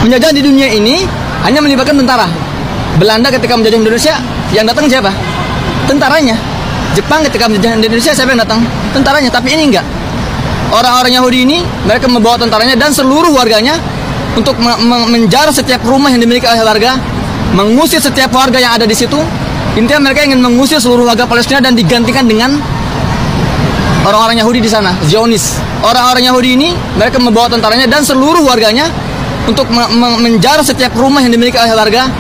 Penjajahan di dunia ini hanya melibatkan tentara. Belanda ketika menjajah Indonesia, yang datang siapa? Tentaranya. Jepang ketika menjajah Indonesia, siapa yang datang? Tentaranya. Tapi ini enggak. Orang-orang Yahudi ini, mereka membawa tentaranya dan seluruh warganya untuk menjarah setiap rumah yang dimiliki oleh warga, mengusir setiap warga yang ada di situ. Intinya mereka ingin mengusir seluruh warga Palestina dan digantikan dengan orang-orang Yahudi di sana, Zionis. Orang-orang Yahudi ini, mereka membawa tentaranya dan seluruh warganya untuk menjarah setiap rumah yang dimiliki oleh warga,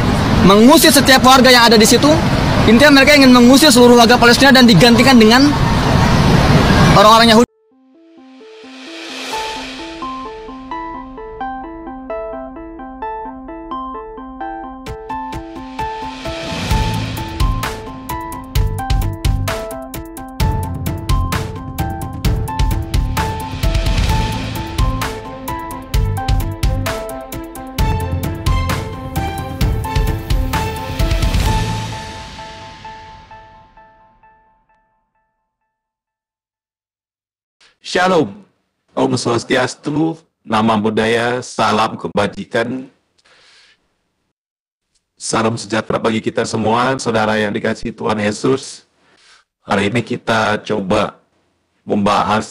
mengusir setiap warga yang ada di situ. Intinya mereka ingin mengusir seluruh warga Palestina dan digantikan dengan orang-orang Yahudi. Shalom, Om Swastiastu, nama budaya, salam kebajikan, salam sejahtera bagi kita semua, saudara yang dikasihi Tuhan Yesus. Hari ini kita coba membahas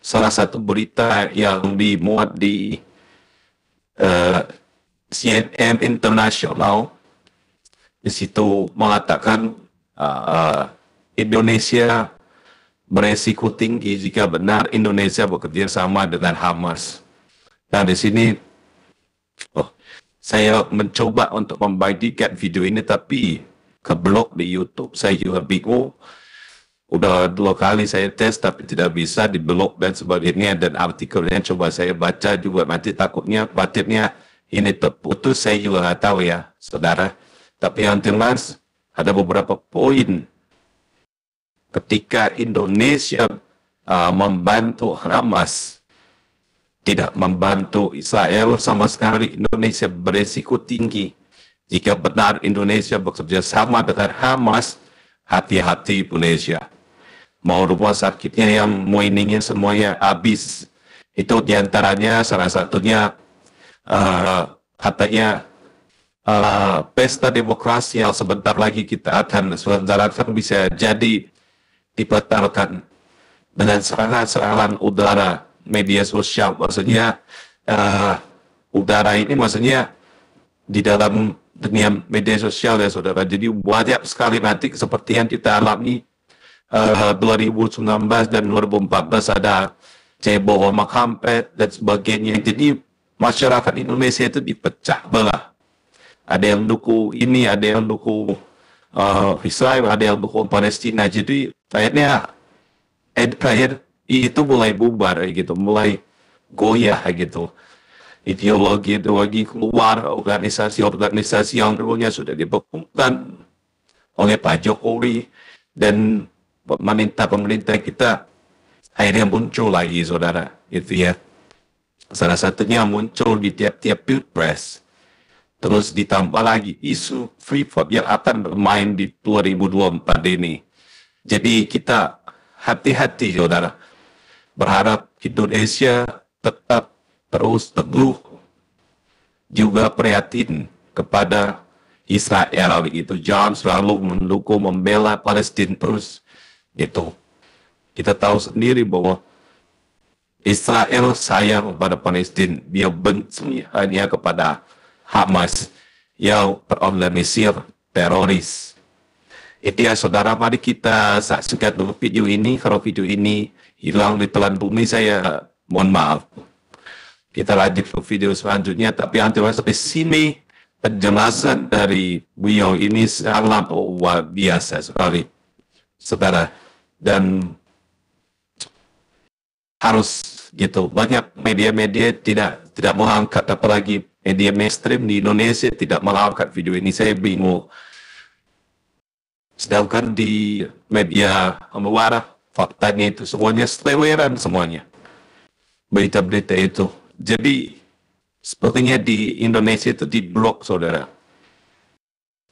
salah satu berita yang dimuat di CNN International. Di situ mengatakan Indonesia beresiko tinggi jika benar Indonesia bekerja sama dengan Hamas. Nah, di sini saya mencoba untuk membagikan video ini, tapi keblok di YouTube. Saya juga bingung. Udah 2 kali saya tes, tapi tidak bisa diblok dan sebagainya. Dan artikelnya coba saya baca juga, nanti takutnya batinnya ini terputus. Saya juga nggak tahu ya, saudara. Tapi yang jelas ada beberapa poin ketika Indonesia membantu Hamas, tidak membantu Israel sama sekali. Indonesia beresiko tinggi. Jika benar Indonesia bekerja sama dengan Hamas, hati-hati Indonesia. Mau rumah sakitnya yang moiningnya semuanya habis. Itu diantaranya salah satunya katanya pesta demokrasi yang sebentar lagi kita akan selenggarakan bisa jadi dibatalkan dengan serangan-serangan udara media sosial. Maksudnya udara ini maksudnya di dalam dunia media sosial ya saudara. Jadi banyak sekali nanti seperti yang kita alami 2019 dan 2014 ada cebol makampet dan sebagainya. Jadi masyarakat Indonesia itu dipecah belah. Ada yang dukung ini, ada yang dukung Israel, ada yang dukung Palestina. Jadi akhirnya terakhir itu mulai bubar gitu, mulai goyah gitu. Ideologi keluar, organisasi yang dulunya sudah dibekukan oleh Pak Jokowi dan pemerintah kita akhirnya muncul lagi, saudara. Itu ya. Salah satunya muncul di tiap-tiap pilpres. Terus ditambah lagi isu Freeport yang akan bermain di 2024 ini. Jadi kita hati-hati, saudara. Berharap Indonesia tetap terus teguh juga prihatin kepada Israel gitu. Jangan selalu mendukung, membela Palestina terus gitu. Kita tahu sendiri bahwa Israel sayang kepada Palestina. Dia benci hanya kepada Hamas yang terorganisir teroris. Itu ya saudara, mari kita saksikan dulu video ini. Kalau video ini hilang di telan bumi, saya mohon maaf. Kita lanjut ke video selanjutnya, tapi nanti sampai sini penjelasan dari beliau ini sangat luar biasa sekali, saudara. Dan harus gitu, banyak media-media tidak mengangkat, apalagi media mainstream di Indonesia tidak mengangkat video ini. Saya bingung. Sedangkan di media luar faktanya itu semuanya seleweran semuanya, berita-berita itu. Jadi sepertinya di Indonesia itu diblok, saudara.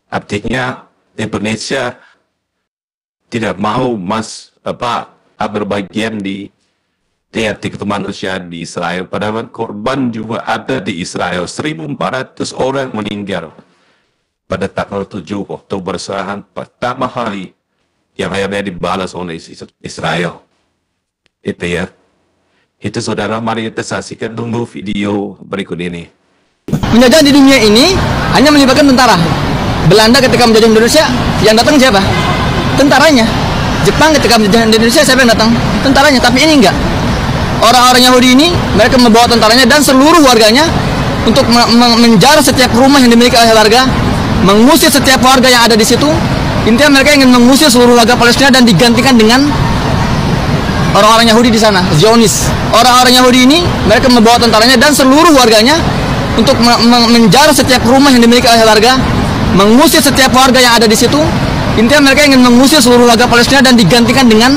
Artinya Indonesia tidak mau berbagian di hati kemanusiaan di Israel. Padahal korban juga ada di Israel. 1.400 orang meninggal pada tanggal 7 Oktober serangan pertama kali yang akhirnya dibalas oleh Israel. Itu ya. Itu saudara, mari kita saksikan dulu video berikut ini. Penjajahan di dunia ini hanya melibatkan tentara. Belanda ketika menjajah Indonesia, yang datang siapa? Tentaranya. Jepang ketika menjajah Indonesia, siapa yang datang? Tentaranya. Tapi ini enggak. Orang-orang Yahudi ini, mereka membawa tentaranya dan seluruh warganya untuk menjarah setiap rumah yang dimiliki oleh warga, mengusir setiap warga yang ada di situ. Intinya mereka ingin mengusir seluruh warga Palestina dan digantikan dengan orang-orang Yahudi di sana, Zionis. Orang-orang Yahudi ini, mereka membawa tentaranya dan seluruh warganya untuk menjarah setiap rumah yang dimiliki oleh warga, mengusir setiap warga yang ada di situ. Intinya mereka ingin mengusir seluruh warga Palestina dan digantikan dengan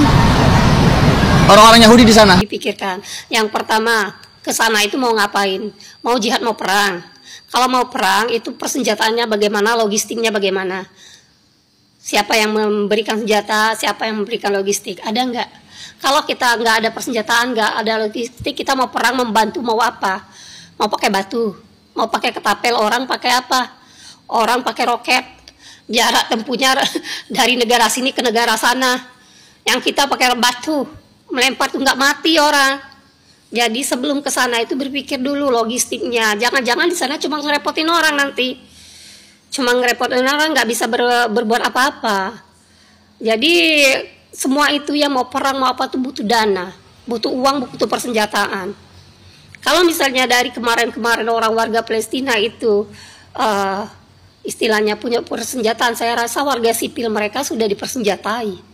orang-orang Yahudi di sana. Dipikirkan, yang pertama ke sana itu mau ngapain? Mau jihad, mau perang. Kalau mau perang itu persenjataannya bagaimana, logistiknya bagaimana? Siapa yang memberikan senjata, siapa yang memberikan logistik? Ada nggak? Kalau kita nggak ada persenjataan, nggak ada logistik, kita mau perang membantu mau apa? Mau pakai batu, mau pakai ketapel, orang pakai apa? Orang pakai roket, jarak tempuhnya dari negara sini ke negara sana. Yang kita pakai batu, melempar tuh nggak mati orang. Jadi sebelum ke sana itu berpikir dulu logistiknya. Jangan-jangan di sana cuma ngerepotin orang nanti. Cuma ngerepotin orang, nggak bisa berbuat apa-apa. Jadi semua itu ya, mau perang mau apa tuh butuh dana, butuh uang, butuh persenjataan. Kalau misalnya dari kemarin-kemarin orang warga Palestina itu istilahnya punya persenjataan, saya rasa warga sipil mereka sudah dipersenjatai.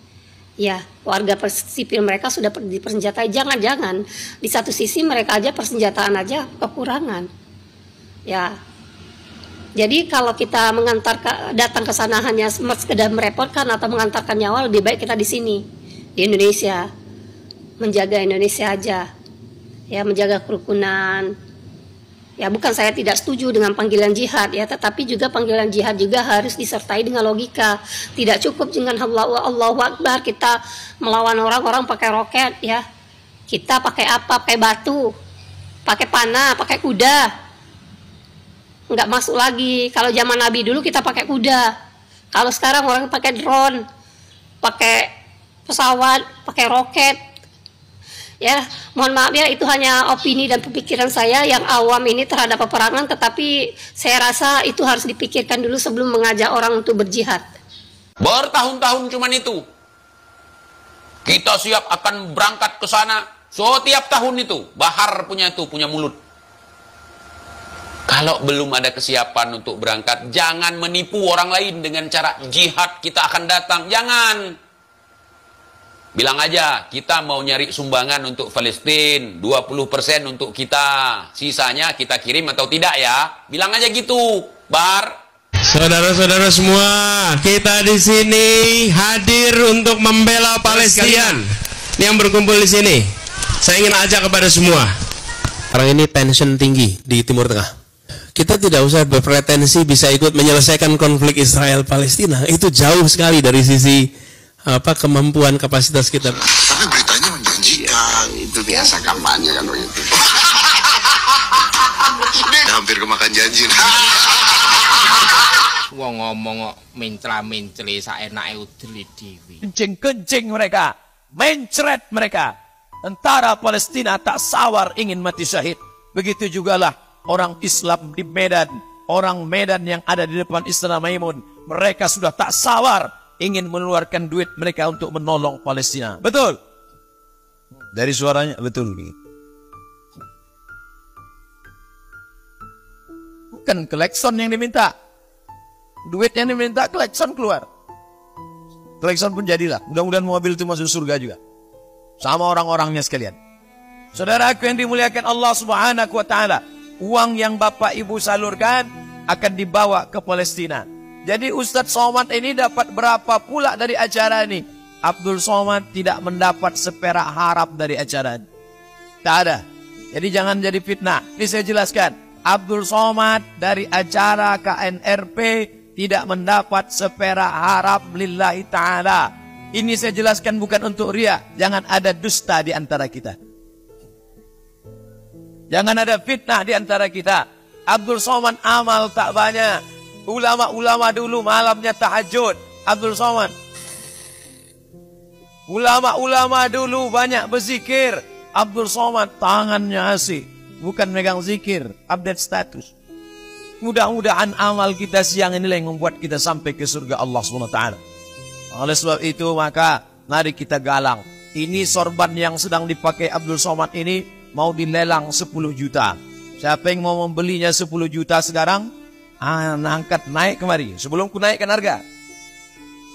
Ya, warga sipil mereka sudah dipersenjatai. Jangan-jangan di satu sisi mereka aja persenjataan aja kekurangan. Ya. Jadi kalau kita datang ke sana hanya sekedar merepotkan atau mengantarkan nyawa, lebih baik kita di sini, di Indonesia, menjaga Indonesia aja, ya, menjaga kerukunan. Ya, bukan saya tidak setuju dengan panggilan jihad, ya, tetapi juga panggilan jihad juga harus disertai dengan logika. Tidak cukup dengan Allahu Akbar kita melawan orang-orang pakai roket, ya. Kita pakai apa? Pakai batu, pakai panah, pakai kuda. Nggak masuk lagi. Kalau zaman Nabi dulu kita pakai kuda. Kalau sekarang orang pakai drone, pakai pesawat, pakai roket. Ya, mohon maaf ya, itu hanya opini dan pemikiran saya yang awam ini terhadap peperangan, tetapi saya rasa itu harus dipikirkan dulu sebelum mengajak orang untuk berjihad. Bertahun-tahun cuman itu. Kita siap akan berangkat ke sana. Setiap tahun itu, Bahar punya mulut. Kalau belum ada kesiapan untuk berangkat, jangan menipu orang lain dengan cara jihad kita akan datang. Jangan. Bilang aja, kita mau nyari sumbangan untuk Palestina, 20% untuk kita. Sisanya kita kirim atau tidak ya. Bilang aja gitu, Bar. Saudara-saudara semua, kita di sini hadir untuk membela Palestina. Ini yang berkumpul di sini. Saya ingin ajak kepada semua. Sekarang ini tension tinggi di Timur Tengah. Kita tidak usah berpretensi bisa ikut menyelesaikan konflik Israel-Palestina. Itu jauh sekali dari sisi kemampuan kapasitas kita. Tapi beritanya menjanjikan. Itu biasa kampanye kan begitu. Hampir kemakan janji. Wong ngomong mencela-menceli saenake udeli dhewe. Kencing-kencing mereka, mencret mereka. Tentara Palestina tak sawar ingin mati syahid. Begitu jugalah orang Islam di Medan, orang Medan yang ada di depan Istana Maimun, mereka sudah tak sawar ingin mengeluarkan duit mereka untuk menolong Palestina. Betul? Dari suaranya betul. Bukan klakson yang diminta, duit yang diminta, klakson keluar. Klakson pun jadilah. Mudah-mudahan mobil itu masuk surga juga, sama orang-orangnya sekalian. Saudaraku yang dimuliakan Allah Subhanahu wa Ta'ala, uang yang Bapak Ibu salurkan akan dibawa ke Palestina. Jadi Ustadz Somad ini dapat berapa pula dari acara ini? Abdul Somad tidak mendapat seperak harap dari acara ini. Tak ada. Jadi jangan jadi fitnah. Ini saya jelaskan. Abdul Somad dari acara KNRP tidak mendapat seperak harap lillahi ta'ala. Ini saya jelaskan bukan untuk ria. Jangan ada dusta di antara kita. Jangan ada fitnah di antara kita. Abdul Somad amal tak banyak. Ulama-ulama dulu malamnya tahajud. Abdul Somad. Ulama-ulama dulu banyak berzikir. Abdul Somad tangannya asik. Bukan megang zikir, update status. Mudah-mudahan amal kita siang ini yang membuat kita sampai ke surga Allah SWT. Oleh sebab itu maka mari kita galang. Ini sorban yang sedang dipakai Abdul Somad ini mau dilelang 10 juta. Siapa yang mau membelinya 10 juta sekarang? Angkat naik kemari. Sebelum ku naikkan harga.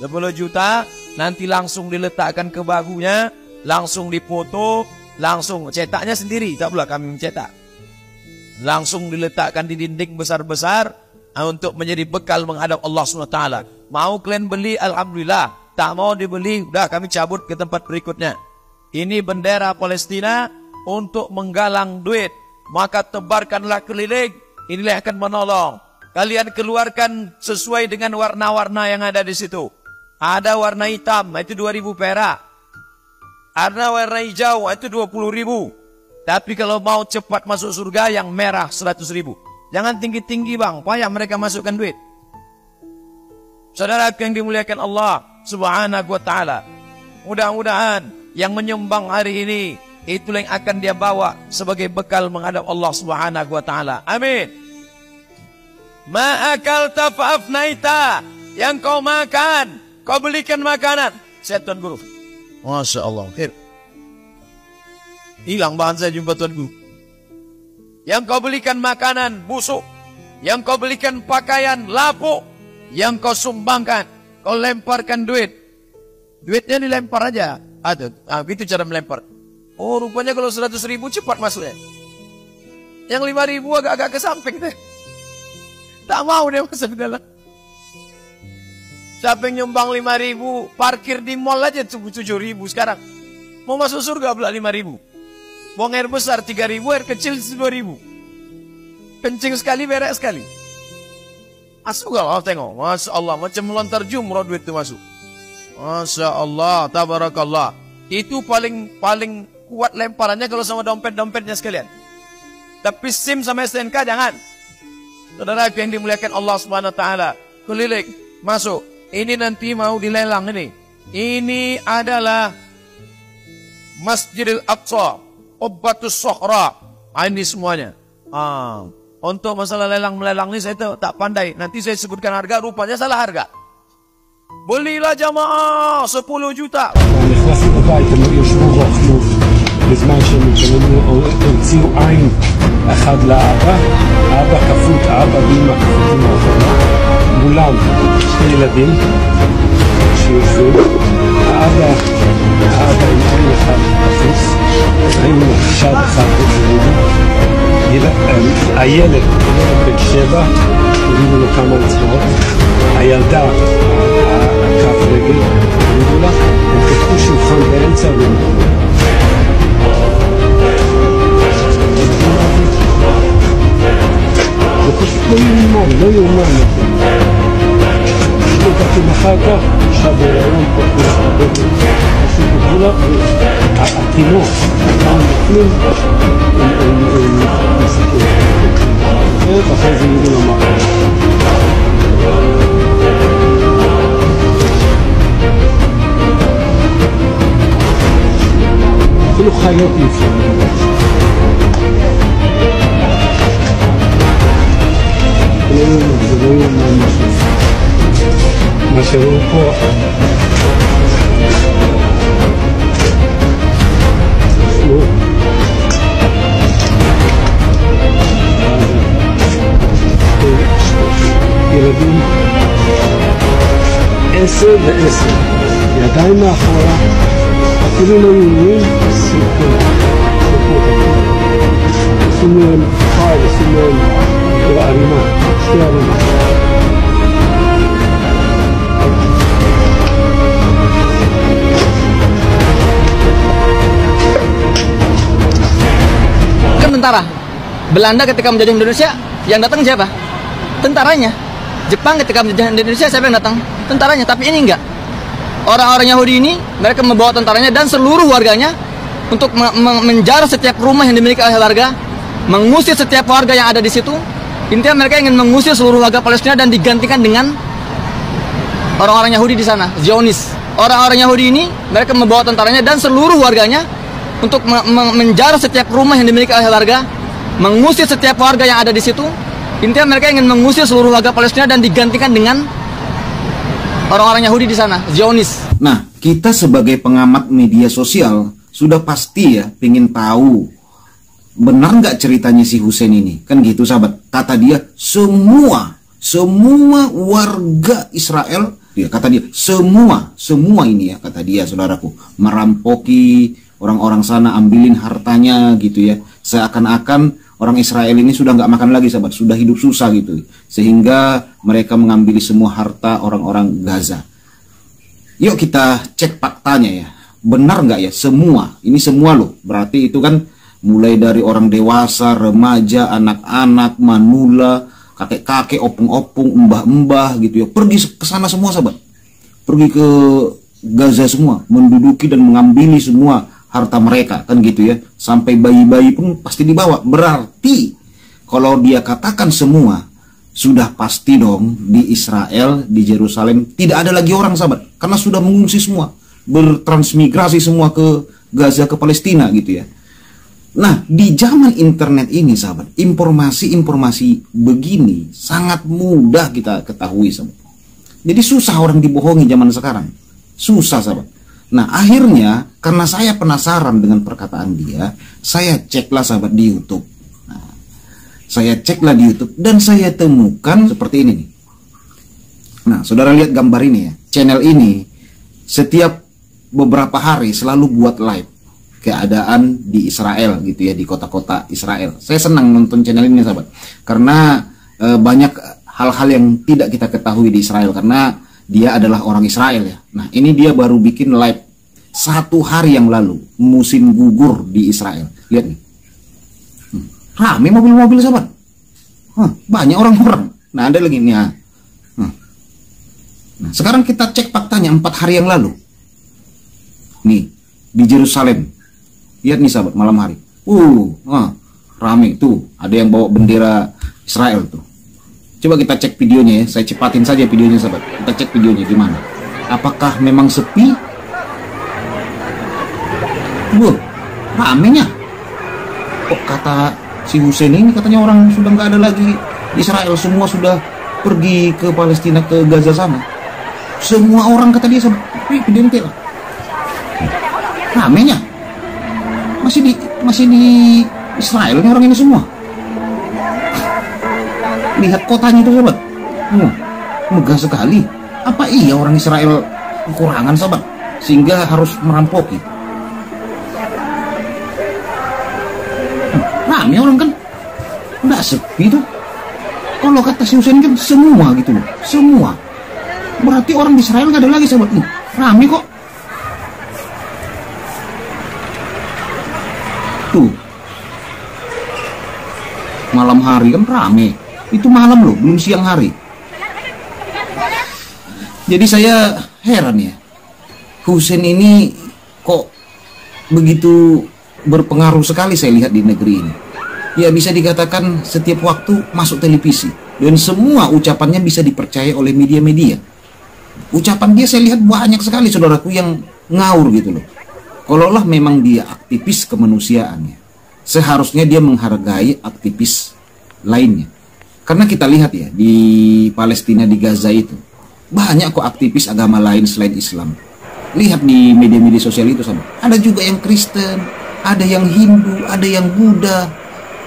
10 juta nanti langsung diletakkan ke bagunya, langsung dipoto, langsung cetaknya sendiri, tak pula kami mencetak. Langsung diletakkan di dinding besar-besar untuk menjadi bekal menghadap Allah SWT. Mau kalian beli, alhamdulillah. Tak mau dibeli, udah kami cabut ke tempat berikutnya. Ini bendera Palestina untuk menggalang duit. Maka tebarkanlah keliling, inilah yang akan menolong. Kalian keluarkan sesuai dengan warna-warna yang ada di situ. Ada warna hitam, itu 2.000 perak. Ada warna hijau, itu 20.000. Tapi kalau mau cepat masuk surga, yang merah 100.000. Jangan tinggi-tinggi bang, payah mereka masukkan duit. Saudara yang dimuliakan Allah Subhanahu wa ta'ala, mudah-mudahan yang menyumbang hari ini itulah yang akan dia bawa sebagai bekal menghadap Allah Subhanahu wa ta'ala. Amin. Ma akalta fa'afnaita, yang kau makan, kau belikan makanan. Saya Tuan Guru. Masya Allah. Hilang bahan saya jumpa Tuan Guru. Yang kau belikan makanan busuk, yang kau belikan pakaian lapuk, yang kau sumbangkan, kau lemparkan duit. Duitnya dilempar aja. Ada, itu cara melempar. Oh rupanya kalau 100.000 cepat masuknya. Yang 5.000 agak-agak ke samping deh. Tak mau dia masuk di dalam. Siapa yang nyumbang 5.000, parkir di mall aja 7.000 sekarang. Mau masuk surga pula 5.000. Buang air besar 3.000, air kecil 2.000. Kencing sekali, berak sekali. Masuk gak? Oh, tengok. Masya Allah, macam melontar jumroh duit itu masuk. Masya Allah, tabarakallah. Itu paling kuat lemparannya kalau sama dompet-dompetnya sekalian. Tapi SIM sama STNK jangan. Saudara yang dimuliakan Allah Subhanahu wa taala, keliling, masuk. Ini nanti mau dilelang ini. Ini adalah Masjidil Aqsa, Qubbatus Sokhra. Ini semuanya. Untuk masalah lelang-melelang ini saya tak pandai. Nanti saya sebutkan harga, rupanya salah harga. Belilah jamaah 10 juta. בזמן שהם הוציאו עין אחד לאבא, האבא כפות, האבא ואמא כפותים האחרונה, מולם שני ילדים שיושבים, האבא עם עין אחד כפוס, עין חשד אחד הילד בן 7, הורידו לו כמה אצבעות, הילדה הכף רגל, הורידו לה, הם פתחו שולחן באמצע והם זה פשוט לא יאומן. לקחים אחר כך, שהבריון פשוט כולה, התינוק, בפנים, הם מסכים. אחרי זה ידעו למחר. אפילו חיות נפלא. זה לא יאומן משהו. מה שראו פה ילדים 10 ו10 ידיים מאחורה אפילו לא יורים סיפור שימו להם חי ושימו להם ערימה שתי ערימה kan tentara Belanda ketika menjajah Indonesia yang datang siapa? Tentaranya. Jepang ketika menjajah Indonesia siapa yang datang? Tentaranya. Tapi ini enggak. Orang-orang Yahudi ini mereka membawa tentaranya dan seluruh warganya untuk menjarah setiap rumah yang dimiliki oleh warga mengusir setiap warga yang ada di situ. Intinya mereka ingin mengusir seluruh warga Palestina dan digantikan dengan orang-orang Yahudi di sana, Zionis. Orang-orang Yahudi ini mereka membawa tentaranya dan seluruh warganya untuk menjarah setiap rumah yang dimiliki oleh warga, mengusir setiap warga yang ada di situ. Intinya mereka ingin mengusir seluruh warga Palestina dan digantikan dengan orang-orang Yahudi di sana, Zionis. Nah, kita sebagai pengamat media sosial sudah pasti ya pengen tahu benar nggak ceritanya si Hussein ini. Kan gitu sahabat, kata dia semua warga Israel, ya kata dia semua ini ya, kata dia saudaraku, merampoki orang-orang sana, ambilin hartanya gitu ya, seakan-akan orang Israel ini sudah nggak makan lagi sahabat, sudah hidup susah gitu, sehingga mereka mengambil semua harta orang-orang Gaza. Yuk kita cek faktanya ya, benar nggak ya semua, ini semua loh, berarti itu kan mulai dari orang dewasa, remaja, anak-anak, manula, kakek-kakek, opung-opung, mbah-mbah gitu ya, pergi ke sana semua sahabat, pergi ke Gaza semua, menduduki dan mengambil semua harta mereka, kan gitu ya, sampai bayi-bayi pun pasti dibawa. Berarti kalau dia katakan semua, sudah pasti dong di Israel, di Yerusalem tidak ada lagi orang sahabat, karena sudah mengungsi semua, bertransmigrasi semua ke Gaza, ke Palestina gitu ya. Nah, di zaman internet ini sahabat, informasi-informasi begini sangat mudah kita ketahui sahabat. Jadi susah orang dibohongi zaman sekarang, susah sahabat. Nah, akhirnya karena saya penasaran dengan perkataan dia, saya ceklah sahabat di YouTube. Nah, saya ceklah di YouTube dan saya temukan seperti ini nih. Nah, saudara lihat gambar ini ya. Channel ini setiap beberapa hari selalu buat live keadaan di Israel gitu ya, di kota-kota Israel. Saya senang nonton channel ini sahabat, karena banyak hal-hal yang tidak kita ketahui di Israel, karena dia adalah orang Israel ya. Nah, ini dia baru bikin live 1 hari yang lalu, musim gugur di Israel. Lihat nih, rame mobil-mobil sahabat, banyak orang-orang. Nah, ada lagi nih. Nah, sekarang kita cek faktanya 4 hari yang lalu. Nih, di Yerusalem. Lihat nih sahabat, malam hari. Rame tuh, ada yang bawa bendera Israel tuh. Coba kita cek videonya ya, saya cepatin saja videonya sahabat. Kita cek videonya gimana. Apakah memang sepi? Ramenya. Kok kata si Hussein ini katanya orang sudah nggak ada lagi di Israel, semua sudah pergi ke Palestina, ke Gaza sana. Semua orang kata dia sahabat, video lah. Ramenya. Masih di Israel ini orang ini semua. Lihat kotanya itu sahabat, megah sekali. Apa iya orang Israel kekurangan sahabat sehingga harus merampoki? Rame orang kan, nggak sepi tuh. Kalau kata si Hussein kan semua gitu loh, semua. Berarti orang di Israel nggak ada lagi sahabat. Rame kok. Tuh, malam hari kan rame. Itu malam loh, belum siang hari. Jadi saya heran ya, Hussein ini kok begitu berpengaruh sekali saya lihat di negeri ini. Ya bisa dikatakan setiap waktu masuk televisi, dan semua ucapannya bisa dipercaya oleh media-media. Ucapan dia saya lihat banyak sekali saudaraku yang ngawur gitu loh. Kalaulah memang dia aktivis kemanusiaan, seharusnya dia menghargai aktivis lainnya. Karena kita lihat ya, di Palestina, di Gaza itu banyak kok aktivis agama lain selain Islam. Lihat di media-media sosial itu sahabat, ada juga yang Kristen, ada yang Hindu, ada yang Buddha,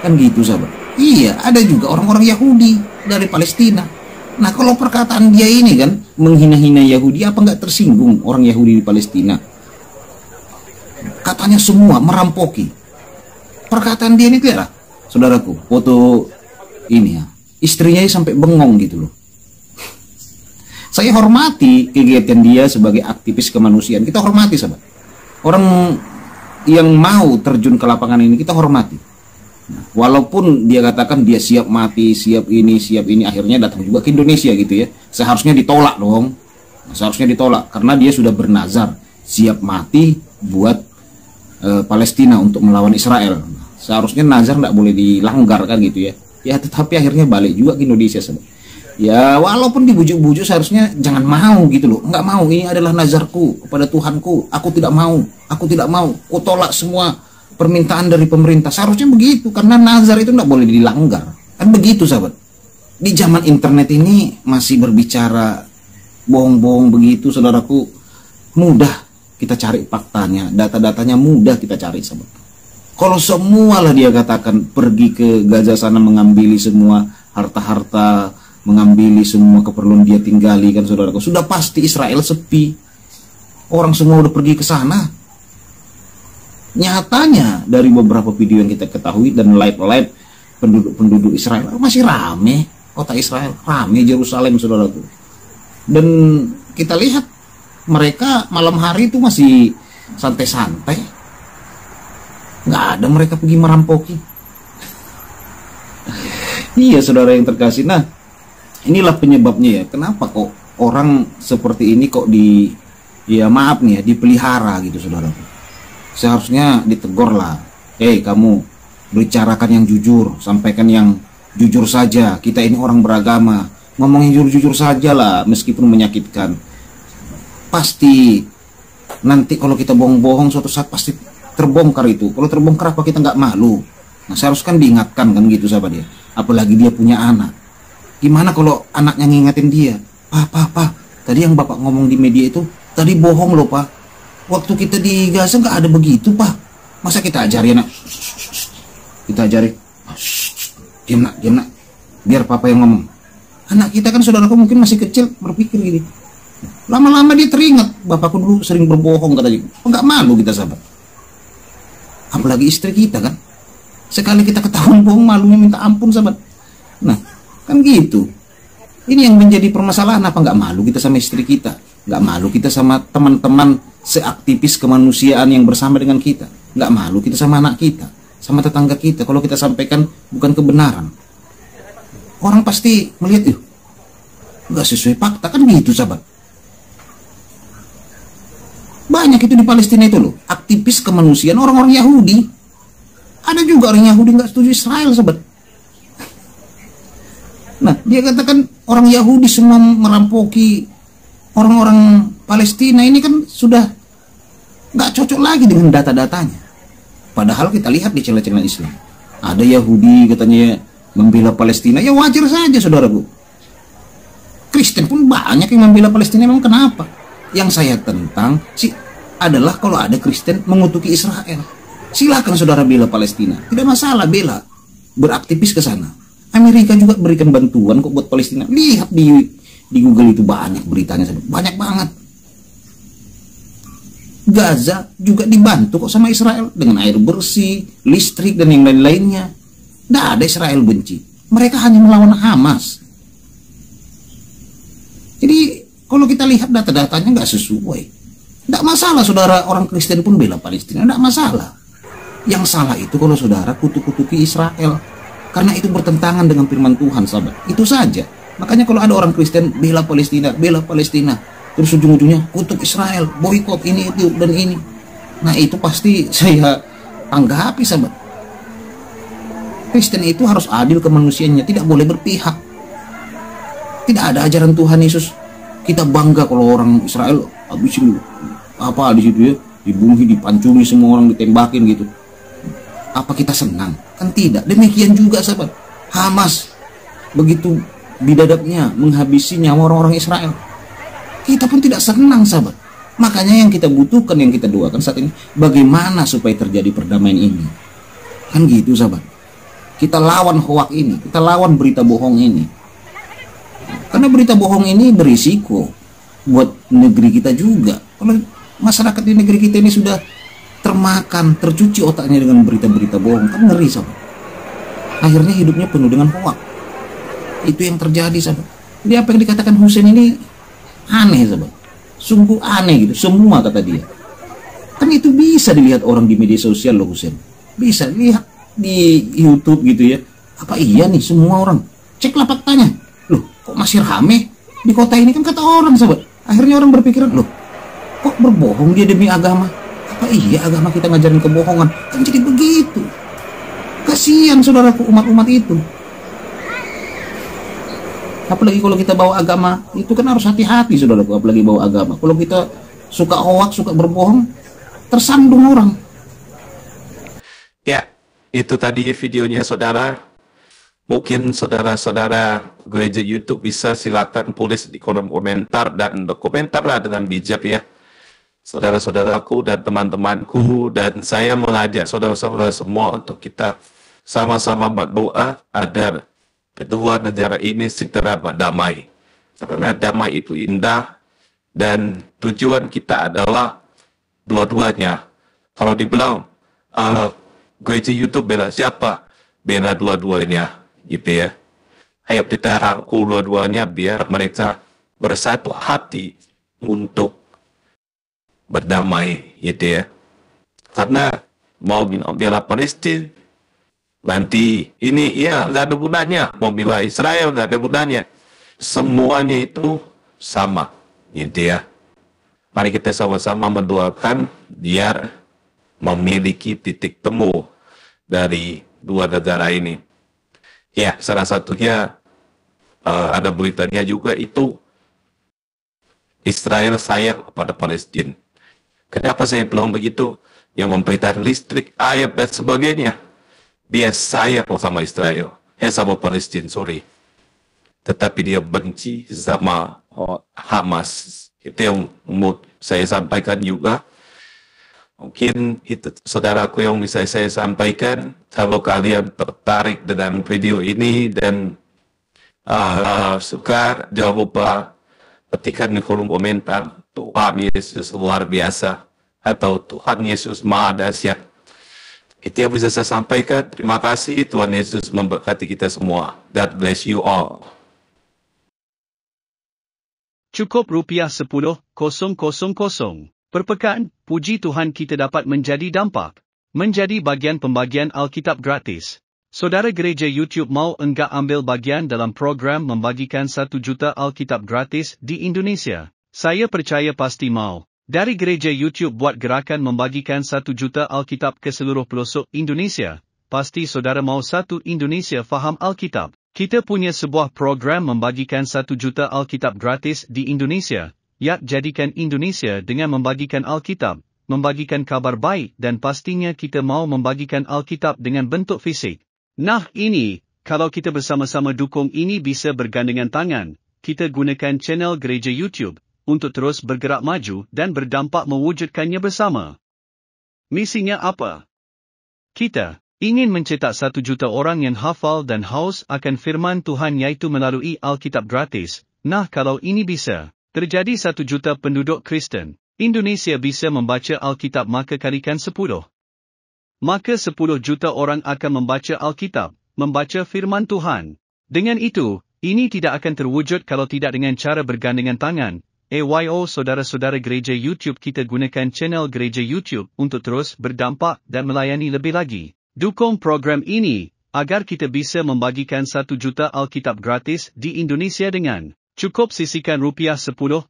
kan gitu sahabat. Iya, ada juga orang-orang Yahudi dari Palestina. Nah, kalau perkataan dia ini kan menghina-hina Yahudi, apa nggak tersinggung orang Yahudi di Palestina? Katanya semua merampoki. Perkataan dia ini lihatlah saudaraku, foto ini ya, istrinya sampai bengong gitu loh. Saya hormati kegiatan dia sebagai aktivis kemanusiaan, kita hormati sahabat. Orang yang mau terjun ke lapangan ini kita hormati. Nah, walaupun dia katakan dia siap mati, siap ini, akhirnya datang juga ke Indonesia gitu ya. Seharusnya ditolak dong. Nah, seharusnya ditolak karena dia sudah bernazar siap mati buat Palestina untuk melawan Israel. Seharusnya nazar nggak boleh dilanggar kan gitu ya. Ya tetapi akhirnya balik juga ke Indonesia sahabat. Ya walaupun dibujuk-bujuk seharusnya jangan mau gitu loh. Nggak mau, ini adalah nazarku kepada Tuhanku. Aku tidak mau, Ku tolak semua permintaan dari pemerintah. Seharusnya begitu, karena nazar itu nggak boleh dilanggar. Kan begitu sahabat. Di zaman internet ini masih berbicara bohong-bohong begitu saudaraku. Mudah kita cari faktanya, data-datanya mudah kita cari sahabat. Kalau semualah dia katakan pergi ke Gaza sana mengambil semua harta-harta, mengambil semua keperluan dia tinggali kan saudaraku, sudah pasti Israel sepi. Orang semua udah pergi ke sana. Nyatanya dari beberapa video yang kita ketahui dan live penduduk Israel masih rame, kota Israel rame, Yerusalem saudaraku. Dan kita lihat mereka malam hari itu masih santai-santai, nggak ada mereka pergi merampoki. Iya saudara yang terkasih. Nah inilah penyebabnya ya, kenapa kok orang seperti ini kok ya maaf nih ya, dipelihara gitu saudara. Seharusnya ditegur lah. Kamu bicarakan yang jujur, sampaikan yang jujur saja. Kita ini orang beragama, ngomong yang jujur-jujur saja lah, meskipun menyakitkan. Pasti nanti kalau kita bohong-bohong suatu saat pasti terbongkar itu. Kalau terbongkar apa kita nggak malu? Nah seharusnya kan diingatkan kan gitu sahabat ya. Apalagi dia punya anak. Gimana kalau anaknya ngingetin dia? Pak, tadi yang bapak ngomong di media itu tadi bohong loh pak. Waktu kita di Gaza nggak ada begitu pak. Masa kita ajari anak? Kita ajari. Diam nak. Biar papa yang ngomong. Anak kita kan saudaraku mungkin masih kecil berpikir gini. Lama-lama dia teringat, bapakku dulu sering berbohong katanya. Enggak malu kita sahabat. Apalagi istri kita kan. Sekali kita ketahuan bohong, malunya minta ampun sahabat. Nah, kan gitu. Ini yang menjadi permasalahan, apa enggak malu kita sama istri kita? Enggak malu kita sama teman-teman seaktivis kemanusiaan yang bersama dengan kita? Enggak malu kita sama anak kita, sama tetangga kita kalau kita sampaikan bukan kebenaran? Orang pasti melihat, enggak sesuai fakta kan gitu sahabat. Banyak itu di Palestina itu loh, aktivis kemanusiaan orang-orang Yahudi. Ada juga orang Yahudi nggak setuju Israel sahabat. Nah dia katakan orang Yahudi semua merampoki orang-orang Palestina, ini kan sudah nggak cocok lagi dengan data-datanya. Padahal kita lihat di channel-channel Islam ada Yahudi katanya membela Palestina, ya wajar saja saudaraku. Kristen pun banyak yang membela Palestina, memang kenapa? Yang saya tentang adalah kalau ada Kristen mengutuki Israel, silakan saudara bela Palestina, tidak masalah, bela, beraktivis ke sana. Amerika juga berikan bantuan kok buat Palestina. Lihat di Google itu banyak beritanya, banyak banget. Gaza juga dibantu kok sama Israel dengan air bersih, listrik dan yang lain-lainnya. Tidak ada Israel benci, mereka hanya melawan Hamas. Jadi kalau kita lihat data-datanya nggak sesuai, nggak masalah saudara, orang Kristen pun bela Palestina, nggak masalah. Yang salah itu kalau saudara kutuk-kutuki Israel, karena itu bertentangan dengan firman Tuhan sahabat. Itu saja. Makanya kalau ada orang Kristen bela Palestina, terus ujung-ujungnya kutuk Israel, boikot ini itu dan ini, nah itu pasti saya tanggapi sahabat. Kristen itu harus adil kemanusiaannya, tidak boleh berpihak. Tidak ada ajaran Tuhan Yesus kita bangga kalau orang Israel habisin apa di situ ya, dibunuh, dipancuri, semua orang ditembakin gitu. Apa kita senang? Kan tidak. Demikian juga sahabat, Hamas begitu bidadabnya menghabisi nyawa orang-orang Israel, kita pun tidak senang sahabat. Makanya yang kita butuhkan, yang kita doakan saat ini, bagaimana supaya terjadi perdamaian ini. Kan gitu sahabat. Kita lawan hoak ini, kita lawan berita bohong ini. Karena berita bohong ini berisiko buat negeri kita juga. Kalau masyarakat di negeri kita ini sudah termakan, tercuci otaknya dengan berita-berita bohong, kan ngeri sahabat. Akhirnya hidupnya penuh dengan hoak. Itu yang terjadi sahabat. Jadi apa yang dikatakan Husein ini aneh sahabat, sungguh aneh gitu. Semua kata dia, kan itu bisa dilihat orang di media sosial loh Husein, bisa lihat di YouTube gitu ya. Apa iya nih semua orang? Ceklah faktanya. Loh kok masih rame di kota ini, kan kata orang sahabat. Akhirnya orang berpikiran, loh kok berbohong dia demi agama? Apa iya agama kita ngajarin kebohongan? Kan jadi begitu. Kasihan saudaraku umat-umat itu. Apalagi kalau kita bawa agama, itu kan harus hati-hati saudaraku, apalagi bawa agama. Kalau kita suka hoak, suka berbohong, tersandung orang. Ya, itu tadi videonya saudara. Mungkin saudara-saudara gereja YouTube bisa silakan tulis di kolom komentar dan berkomentarlah dengan bijak ya. Saudara-saudaraku dan teman-temanku, dan saya mengajak saudara-saudara semua untuk kita sama-sama berdoa agar kedua negara ini segera berdamai. Karena damai itu indah dan tujuan kita adalah dua-duanya. Kalau dibilang gereja YouTube bela siapa? Bela dua-duanya, gitu ya. Ayo kita rangkul dua-duanya biar mereka bersatu hati untuk berdamai, gitu ya. Karena mau bela Palestina, nanti ini ya nggak ada gunanya. Mau bela Israel nggak ada gunanya. Semuanya itu sama, gitu ya. Mari kita sama-sama mendoakan biar memiliki titik temu dari dua negara ini. Ya, salah satunya ada beritanya juga itu Israel sayang kepada Palestina. Kenapa saya bilang begitu? Yang memberitakan listrik, air dan sebagainya. Dia sayang sama Israel, sama Palestina, sorry. Tetapi dia benci sama Hamas. Itu yang mau saya sampaikan juga. Mungkin itu saudaraku yang bisa saya sampaikan. Kalau kalian tertarik dengan video ini dan suka, jangan lupa ketikkan di kolom komentar Tuhan Yesus luar biasa atau Tuhan Yesus Maha Dahsyat. Itu yang bisa saya sampaikan. Terima kasih. Tuhan Yesus memberkati kita semua. God bless you all. Cukup rupiah 10,000 per pekan. Puji Tuhan kita dapat menjadi dampak, menjadi bagian pembagian Alkitab gratis. Saudara gereja YouTube mau enggak ambil bagian dalam program membagikan 1 juta Alkitab gratis di Indonesia? Saya percaya pasti mau. Dari gereja YouTube buat gerakan membagikan 1 juta Alkitab ke seluruh pelosok Indonesia. Pasti saudara mau satu Indonesia faham Alkitab. Kita punya sebuah program membagikan 1 juta Alkitab gratis di Indonesia. Yak jadikan Indonesia dengan membagikan Alkitab, membagikan kabar baik dan pastinya kita mau membagikan Alkitab dengan bentuk fisik. Nah ini, kalau kita bersama-sama dukung ini bisa bergandengan tangan, kita gunakan channel gereja YouTube untuk terus bergerak maju dan berdampak mewujudkannya bersama. Misinya apa? Kita ingin mencetak 1 juta orang yang hafal dan haus akan firman Tuhan yaitu melalui Alkitab gratis. Nah kalau ini bisa, terjadi 1 juta penduduk Kristen, Indonesia bisa membaca Alkitab maka kalikan 10. Maka 10 juta orang akan membaca Alkitab, membaca firman Tuhan. Dengan itu, ini tidak akan terwujud kalau tidak dengan cara bergandengan tangan. Saudara-saudara gereja YouTube kita gunakan channel gereja YouTube untuk terus berdampak dan melayani lebih lagi. Dukung program ini, agar kita bisa membagikan 1 juta Alkitab gratis di Indonesia dengan cukup sisihkan rupiah 10,000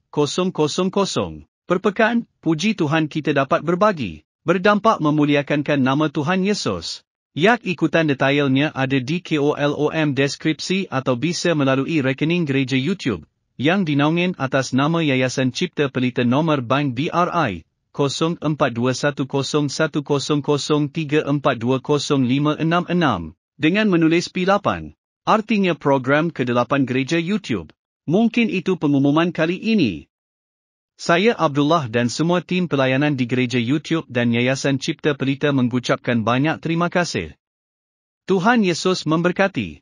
per pekan. Puji Tuhan kita dapat berbagi, berdampak memuliakan nama Tuhan Yesus. Yak ikutan detailnya ada di kolom deskripsi atau bisa melalui rekening gereja YouTube yang dinaungin atas nama Yayasan Cipta Pelita nomor bank BRI 04210034205666 dengan menulis P8, artinya program ke-8 gereja YouTube. Mungkin itu pengumuman kali ini. Saya Abdullah dan semua tim pelayanan di gereja YouTube dan Yayasan Cipta Pelita mengucapkan banyak terima kasih. Tuhan Yesus memberkati.